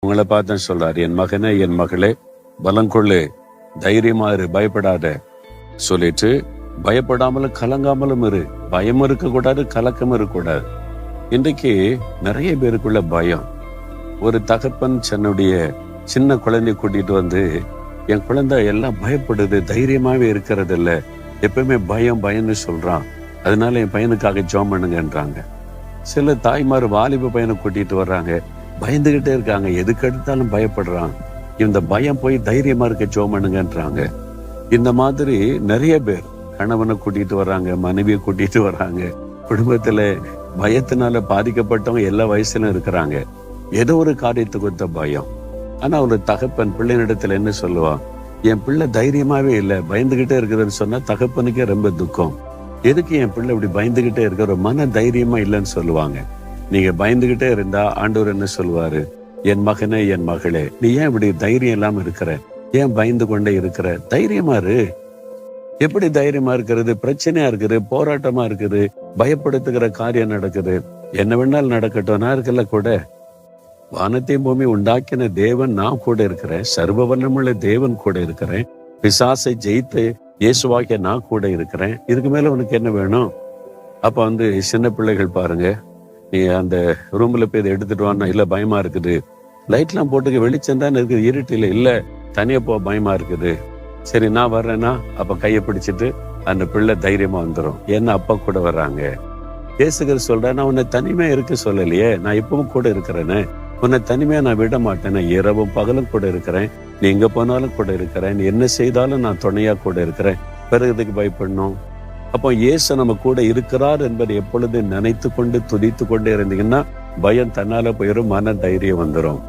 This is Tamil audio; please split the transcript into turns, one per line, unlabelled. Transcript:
உங்களை பார்த்து சொல்றாரு, என் மகனே என் மகளே பலங்கொள்ளு, தைரியமா இரு, பயப்படாத சொல்லிட்டு பயப்படாமலும் கலங்காமலும் இரு. பயம் இருக்கக்கூடாது, கலக்கம் இருக்கக்கூடாது. இன்றைக்கு நிறைய பேருக்குள்ள பயம். ஒரு தகப்பன் தன்னுடைய சின்ன குழந்தை கூட்டிட்டு வந்து, என் குழந்தை எல்லாம் பயப்படுது, தைரியமாவே இருக்கிறது இல்ல, எப்பவுமே பயம் பயம்னு சொல்றான், அதனால என் பையனுக்காக ஜெபம் பண்ணுங்கன்றாங்க. சில தாய்மார் வாலிப பையனை கூட்டிட்டு வர்றாங்க, பயந்துகிட்டே இருக்காங்க, எதுக்கு எடுத்தாலும் பயப்படுறான், இந்த பயம் போய் தைரியமா இருக்க ஜெபம் பண்ணுங்கன்றாங்க. இந்த மாதிரி நிறைய பேர் கணவனை கூட்டிட்டு வர்றாங்க, மனைவியை கூட்டிட்டு வர்றாங்க. குடும்பத்துல பயத்தினால பாதிக்கப்பட்டவங்க எல்லா வயசுலும் இருக்கிறாங்க. ஏதோ ஒரு காரியத்துக்கு ஒத்த பயம். ஆனா ஒரு தகப்பன் பிள்ளைனிடத்துல என்ன சொல்லுவான், என் பிள்ளை தைரியமாவே இல்லை, பயந்துகிட்டே இருக்குதுன்னு சொன்னா தகப்பனுக்கே ரொம்ப துக்கம். எதுக்கு என் பிள்ளை இப்படி பயந்துகிட்டே இருக்கிற, மன தைரியமா இல்லைன்னு சொல்லுவாங்க. நீங்க பயந்துகிட்டே இருந்தா ஆண்டவர் என்ன சொல்லுவாரு, என் மகனே என் மகளே நீ ஏன் இப்படி தைரியம் இல்லாம இருக்கிற, ஏன் பயந்து கொண்டே இருக்கிற, தைரியமா இரு. எப்படி தைரியமா இருக்கிறது? பிரச்சனையா இருக்குது, போராட்டமா இருக்குது, பயப்படுத்துகிற காரியம் நடக்குது. என்ன வேணாலும் நடக்கட்டும், நான் இருக்கல கூட. வானத்தையும் பூமி உண்டாக்கின தேவன் நான் கூட இருக்கிறேன், சர்வ வல்லமுள்ள தேவன் கூட இருக்கிறேன், பிசாசை ஜெயித்து இயேசுவாகிய நான் கூட இருக்கிறேன். இதுக்கு மேல உனக்கு என்ன வேணும்? அப்ப சின்ன பிள்ளைகள் பாருங்க, நீ அந்த ரூம்ல போய் இதை எடுத்துட்டு வான்னா, இல்ல பயமா இருக்குது, லைட்லாம் போட்டுக்க, வெளிச்சம் தானே இருக்குது, இருட்டில இல்ல தனியா போ, பயமா இருக்குது, சரி நான் வர்றேன்னா, அப்ப கையை பிடிச்சிட்டு அந்த பிள்ளை தைரியமா வந்துடும். ஏன்னா அப்பா கூட வர்றாங்க. இயேசுகிறிஸ்து சொல்றேன், நான் உன்னை தனிமையா இருக்க சொல்லலையே, நான் இப்பவும் கூட இருக்கிறேன்னு, உன்னை தனிமையா நான் விட மாட்டேன், இரவும் பகலும் கூட இருக்கிறேன், நீ எங்க போனாலும் கூட இருக்கிறேன், நீ என்ன செய்தாலும் நான் துணையா கூட இருக்கிறேன், பிறகு இதுக்கு பயப்படணும்? அப்போ இயேசு நம்ம கூட இருக்கிறார் என்பதை எப்பொழுது நினைத்து கொண்டு துதித்து கொண்டே இருந்தீங்கன்னா பயம் தன்னால போயிடும், மன தைரியம் வந்துடும்.